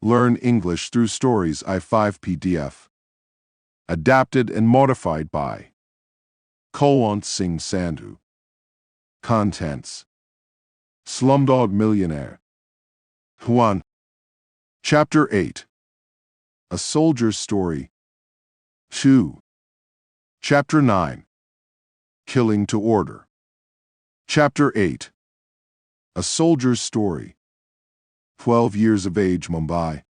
Learn English through stories I5 PDF. Adapted and modified by Kulwant Singh Sandhu. Contents: Slumdog Millionaire. 1. Chapter 8. A Soldier's Story. 2. Chapter 9. Killing to Order. Chapter 8. A Soldier's Story. 12 years of age, Mumbai.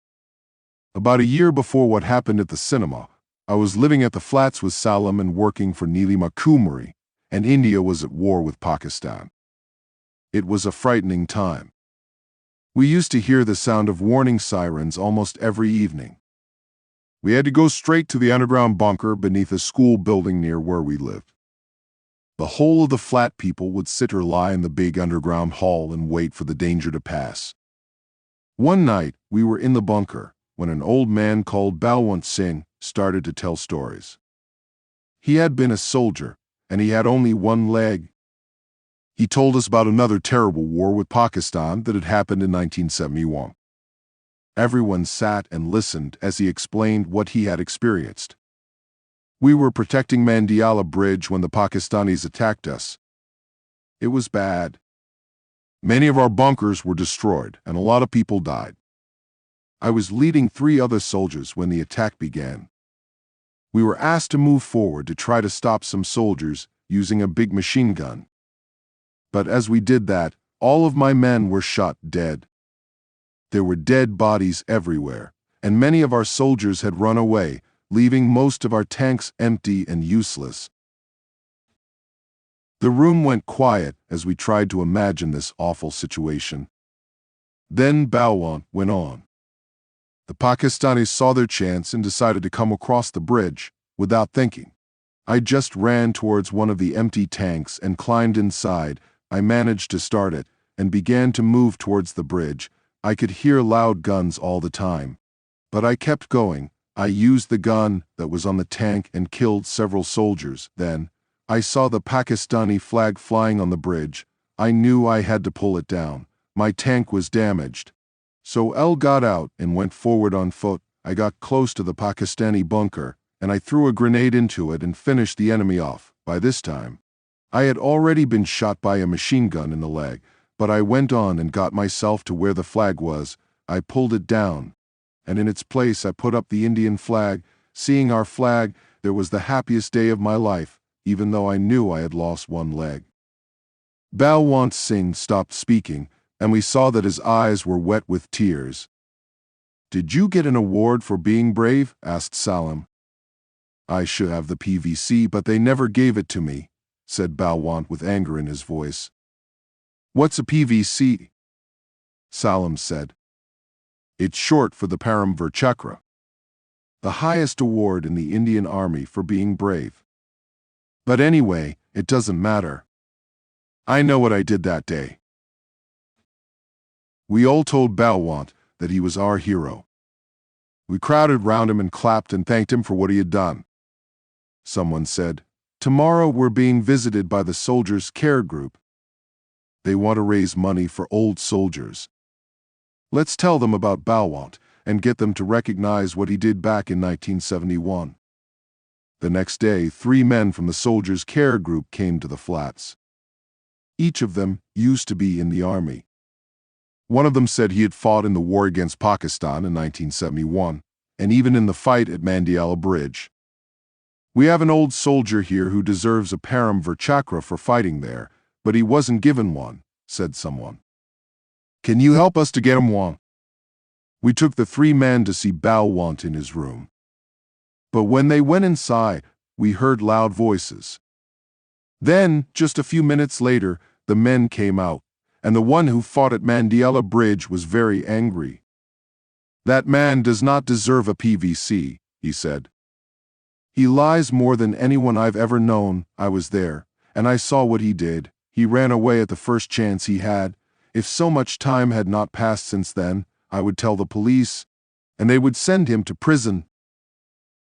About a year before what happened at the cinema, I was living at the flats with Salam and working for Nilima Kumari, and India was at war with Pakistan. It was a frightening time. We used to hear the sound of warning sirens almost every evening. We had to go straight to the underground bunker beneath a school building near where we lived. The whole of the flat people would sit or lie in the big underground hall and wait for the danger to pass. One night, we were in the bunker when an old man called Balwant Singh started to tell stories. He had been a soldier, and he had only one leg. He told us about another terrible war with Pakistan that had happened in 1971. Everyone sat and listened as he explained what he had experienced. We were protecting Mandiala Bridge when the Pakistanis attacked us. It was bad. Many of our bunkers were destroyed, and a lot of people died. I was leading 3 other soldiers when the attack began. We were asked to move forward to try to stop some soldiers using a big machine gun. But as we did that, all of my men were shot dead. There were dead bodies everywhere, and many of our soldiers had run away, leaving most of our tanks empty and useless. The room went quiet as we tried to imagine this awful situation. Then Balwant went on. The Pakistanis saw their chance and decided to come across the bridge without thinking. I just ran towards one of the empty tanks and climbed inside. I managed to start it and began to move towards the bridge. I could hear loud guns all the time. But I kept going. I used the gun that was on the tank and killed several soldiers. Then I saw the Pakistani flag flying on the bridge. I knew I had to pull it down. My tank was damaged. So L got out and went forward on foot. I got close to the Pakistani bunker, and I threw a grenade into it and finished the enemy off. By this time, I had already been shot by a machine gun in the leg, but I went on and got myself to where the flag was. I pulled it down, and in its place I put up the Indian flag. Seeing our flag, there was the happiest day of my life, even though I knew I had lost one leg. Balwant Singh stopped speaking, and we saw that his eyes were wet with tears. "Did you get an award for being brave?" asked Salam. "I should have the PVC, but they never gave it to me," said Balwant with anger in his voice. "What's a PVC?" Salam said. "It's short for the Param Vir Chakra, the highest award in the Indian Army for being brave. But anyway, it doesn't matter. I know what I did that day." We all told Balwant that he was our hero. We crowded round him and clapped and thanked him for what he had done. Someone said, "Tomorrow we're being visited by the Soldiers' Care Group. They want to raise money for old soldiers. Let's tell them about Balwant and get them to recognize what he did back in 1971. The next day, 3 men from the Soldiers' Care Group came to the flats. Each of them used to be in the army. One of them said he had fought in the war against Pakistan in 1971, and even in the fight at Mandiala Bridge. "We have an old soldier here who deserves a Param Vir Chakra for fighting there, but he wasn't given one," said someone. "Can you help us to get him one?" We took the 3 men to see Balwant in his room. But when they went inside, we heard loud voices. Then, just a few minutes later, the men came out, and the one who fought at Mandiala Bridge was very angry. "That man does not deserve a PVC," he said. "He lies more than anyone I've ever known. I was there, and I saw what he did. He ran away at the first chance he had. If so much time had not passed since then, I would tell the police, and they would send him to prison."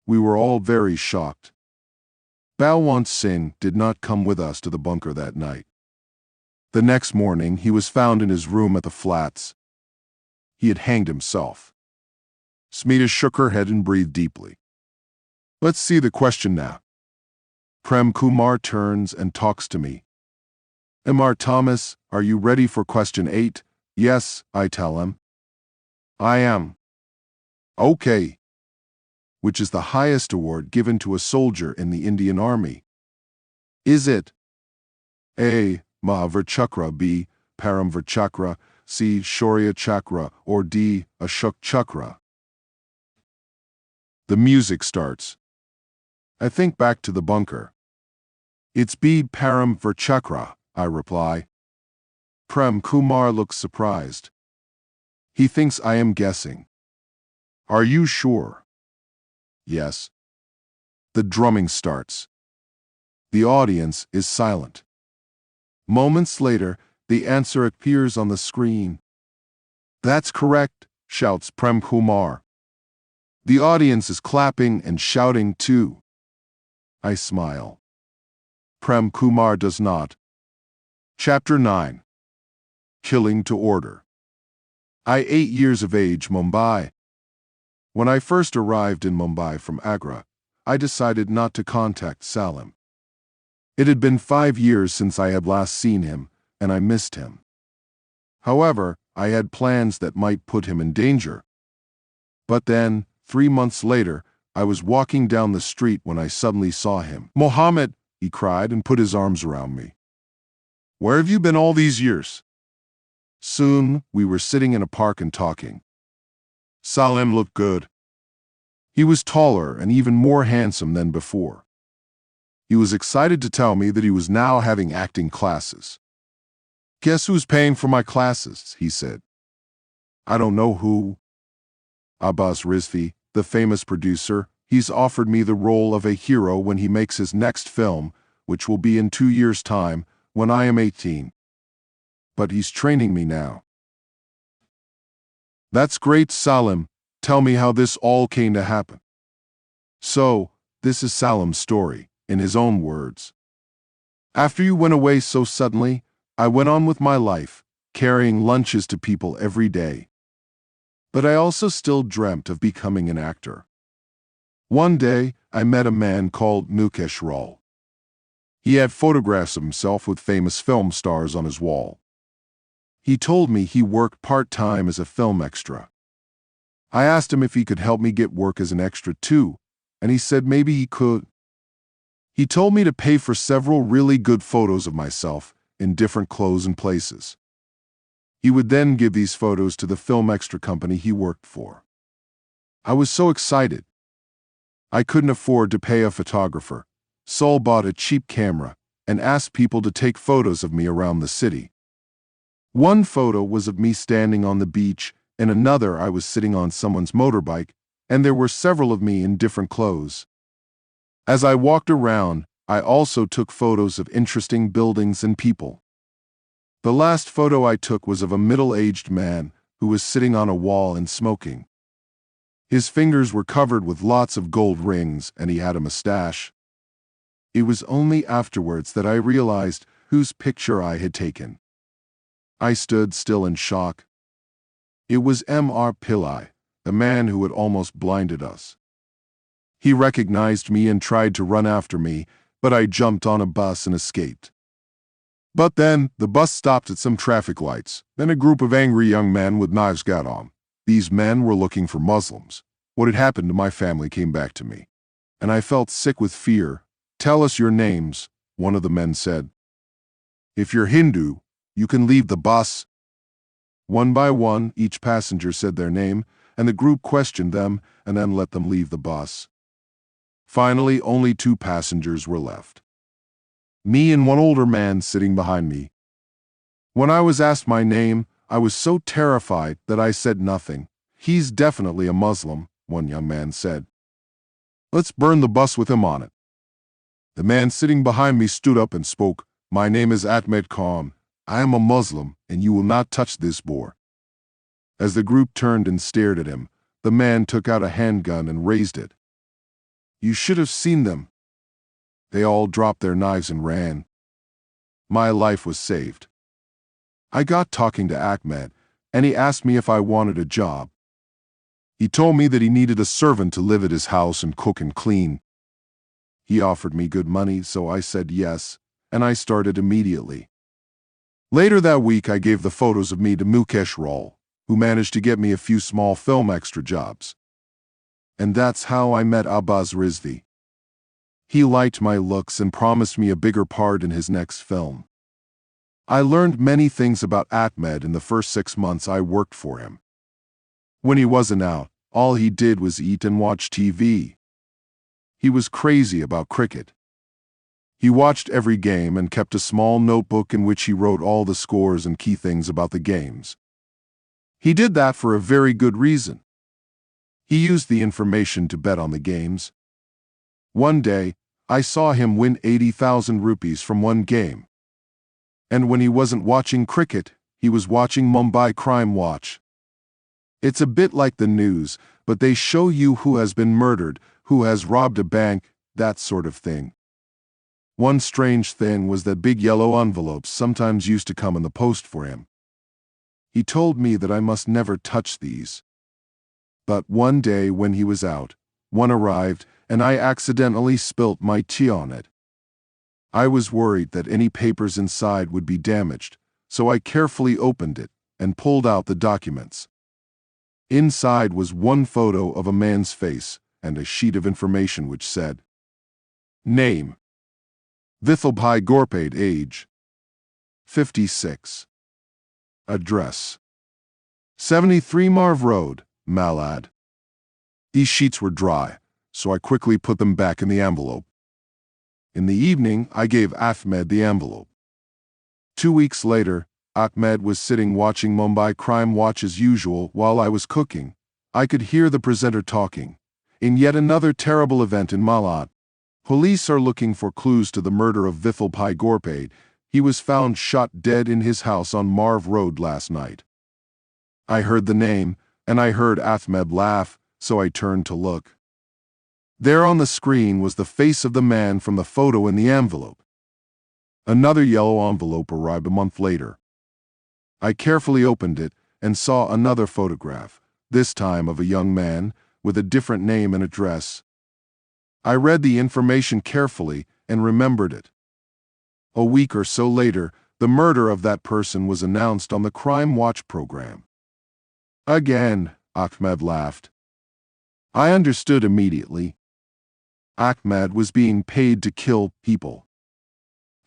We were all very shocked. Balwant Singh did not come with us to the bunker that night. The next morning, he was found in his room at the flats. He had hanged himself. Smita shook her head and breathed deeply. Let's see the question now. Prem Kumar turns and talks to me. Mr. Thomas, are you ready for question 8? Yes, I tell him. I am. Okay. Which is the highest award given to a soldier in the Indian Army? Is it A. Mahavir Chakra, B. Paramvir Chakra, C. Shaurya Chakra, or D. Ashok Chakra? The music starts. I think back to the bunker. It's B. Paramvir Chakra, I reply. Prem Kumar looks surprised. He thinks I am guessing. Are you sure? Yes. The drumming starts. The audience is silent. Moments later, the answer appears on the screen. That's correct, shouts Prem Kumar. The audience is clapping and shouting too. I smile. Prem Kumar does not. Chapter 9. Killing to Order. I 8 years of age, Mumbai. When I first arrived in Mumbai from Agra, I decided not to contact Salim. It had been 5 years since I had last seen him, and I missed him. However, I had plans that might put him in danger. But then, 3 months later, I was walking down the street when I suddenly saw him. Mohammed, he cried and put his arms around me. Where have you been all these years? Soon, we were sitting in a park and talking. Salim looked good. He was taller and even more handsome than before. He was excited to tell me that he was now having acting classes. Guess who's paying for my classes, he said. I don't know who. Abbas Rizvi, the famous producer, he's offered me the role of a hero when he makes his next film, which will be in 2 years' time, when I am 18. But he's training me now. That's great, Salim. Tell me how this all came to happen. So, this is Salim's story, in his own words. After you went away so suddenly, I went on with my life, carrying lunches to people every day. But I also still dreamt of becoming an actor. One day, I met a man called Mukesh Rao. He had photographs of himself with famous film stars on his wall. He told me he worked part-time as a film extra. I asked him if he could help me get work as an extra too, and he said maybe he could. He told me to pay for several really good photos of myself in different clothes and places. He would then give these photos to the film extra company he worked for. I was so excited. I couldn't afford to pay a photographer, so I bought a cheap camera and asked people to take photos of me around the city. One photo was of me standing on the beach, and another I was sitting on someone's motorbike, and there were several of me in different clothes. As I walked around, I also took photos of interesting buildings and people. The last photo I took was of a middle-aged man who was sitting on a wall and smoking. His fingers were covered with lots of gold rings, and he had a mustache. It was only afterwards that I realized whose picture I had taken. I stood still in shock. It was M.R. Pillai, the man who had almost blinded us. He recognized me and tried to run after me, but I jumped on a bus and escaped. But then, the bus stopped at some traffic lights. Then a group of angry young men with knives got on. These men were looking for Muslims. What had happened to my family came back to me, and I felt sick with fear. Tell us your names, one of the men said. If you're Hindu, you can leave the bus. One by one, each passenger said their name, and the group questioned them and then let them leave the bus. Finally, only 2 passengers were left. Me and one older man sitting behind me. When I was asked my name, I was so terrified that I said nothing. He's definitely a Muslim, one young man said. Let's burn the bus with him on it. The man sitting behind me stood up and spoke. My name is Ahmed Khan. I am a Muslim, and you will not touch this boar. As the group turned and stared at him, the man took out a handgun and raised it. You should have seen them. They all dropped their knives and ran. My life was saved. I got talking to Ahmed, and he asked me if I wanted a job. He told me that he needed a servant to live at his house and cook and clean. He offered me good money, so I said yes, and I started immediately. Later that week, I gave the photos of me to Mukesh Rao, who managed to get me a few small film extra jobs. And that's how I met Abbas Rizvi. He liked my looks and promised me a bigger part in his next film. I learned many things about Ahmed in the first 6 months I worked for him. When he wasn't out, all he did was eat and watch TV. He was crazy about cricket. He watched every game and kept a small notebook in which he wrote all the scores and key things about the games. He did that for a very good reason. He used the information to bet on the games. One day, I saw him win 80,000 rupees from one game. And when he wasn't watching cricket, he was watching Mumbai Crime Watch. It's a bit like the news, but they show you who has been murdered, who has robbed a bank, that sort of thing. One strange thing was that big yellow envelopes sometimes used to come in the post for him. He told me that I must never touch these. But one day when he was out, one arrived, and I accidentally spilt my tea on it. I was worried that any papers inside would be damaged, so I carefully opened it and pulled out the documents. Inside was one photo of a man's face and a sheet of information which said, Name: Vithalbhai Ghorpade, age 56. Address: 73 Marv Road, Malad. These sheets were dry, so I quickly put them back in the envelope. In the evening, I gave Ahmed the envelope. 2 weeks later, Ahmed was sitting watching Mumbai Crime Watch as usual while I was cooking. I could hear the presenter talking. In yet another terrible event in Malad, police are looking for clues to the murder of Vithalbhai Ghorpade. He was found shot dead in his house on Marv Road last night. I heard the name, and I heard Ahmed laugh, so I turned to look. There on the screen was the face of the man from the photo in the envelope. Another yellow envelope arrived a month later. I carefully opened it and saw another photograph, this time of a young man, with a different name and address. I read the information carefully and remembered it. A week or so later, the murder of that person was announced on the Crime Watch program. Again, Ahmed laughed. I understood immediately. Ahmed was being paid to kill people.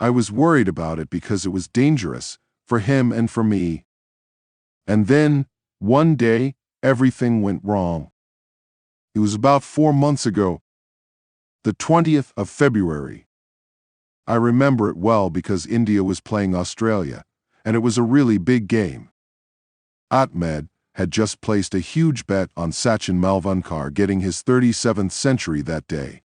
I was worried about it because it was dangerous, for him and for me. And then, one day, everything went wrong. It was about 4 months ago, the 20th of February. I remember it well because India was playing Australia, and it was a really big game. Ahmed had just placed a huge bet on Sachin Malvankar getting his 37th century that day.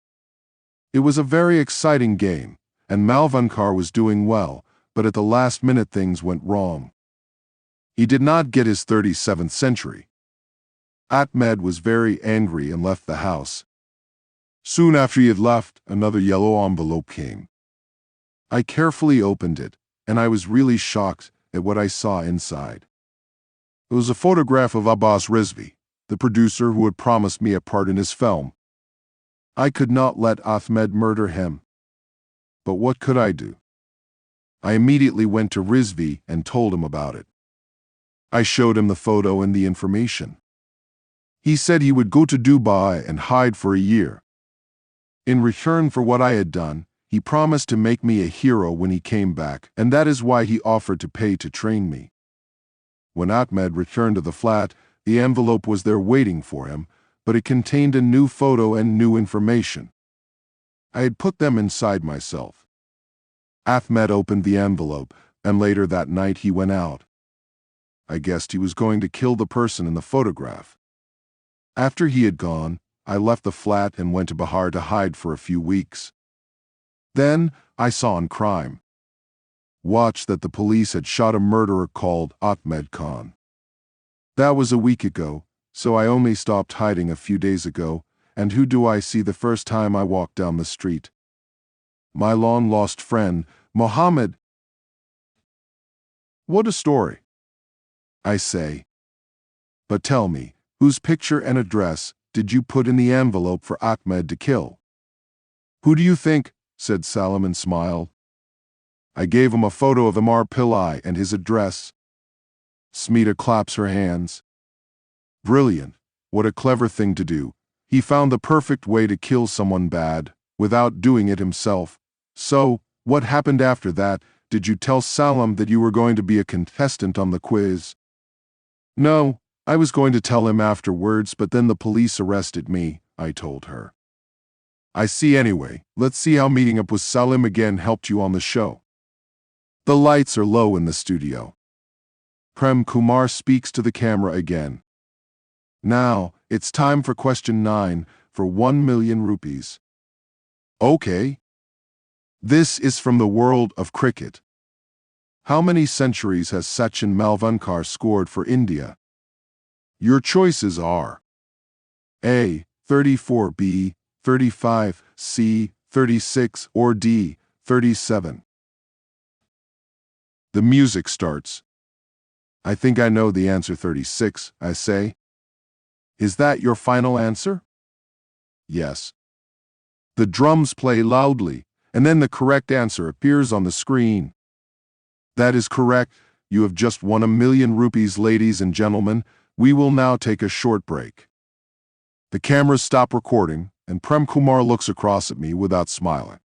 It was a very exciting game, and Malvankar was doing well, but at the last minute things went wrong. He did not get his 37th century. Ahmed was very angry and left the house. Soon after he had left, another yellow envelope came. I carefully opened it, and I was really shocked at what I saw inside. It was a photograph of Abbas Rizvi, the producer who had promised me a part in his film. I could not let Ahmed murder him. But what could I do? I immediately went to Rizvi and told him about it. I showed him the photo and the information. He said he would go to Dubai and hide for a year. In return for what I had done, he promised to make me a hero when he came back, and that is why he offered to pay to train me. When Ahmed returned to the flat, the envelope was there waiting for him, but it contained a new photo and new information. I had put them inside myself. Ahmed opened the envelope, and later that night he went out. I guessed he was going to kill the person in the photograph. After he had gone, I left the flat and went to Bihar to hide for a few weeks. Then I saw on Crime Watch that the police had shot a murderer called Ahmed Khan. That was a week ago, so I only stopped hiding a few days ago, and who do I see the first time I walk down the street? My long-lost friend, Mohammed. What a story, I say. But tell me, Whose picture and address did you put in the envelope for Ahmed to kill? Who do you think? Said Salim and smiled. I gave him a photo of Amar Pillai and his address. Smita claps her hands. Brilliant. What a clever thing to do. He found the perfect way to kill someone bad, without doing it himself. So, what happened after that? Did you tell Salim that you were going to be a contestant on the quiz? No, I was going to tell him afterwards, but then the police arrested me, I told her. I see anyway. Let's see how meeting up with Salim again helped you on the show. The lights are low in the studio. Prem Kumar speaks to the camera again. Now, it's time for question 9 for 1 million rupees. Okay. This is from the world of cricket. How many centuries has Sachin Malvankar scored for India? Your choices are A. 34, B. 35, C. 36, or D. 37. The music starts. I think I know the answer 36, I say. Is that your final answer? Yes. The drums play loudly, and then the correct answer appears on the screen. That is correct. You have just won 1 million rupees, ladies and gentlemen. We will now take a short break. The cameras stop recording, and Prem Kumar looks across at me without smiling.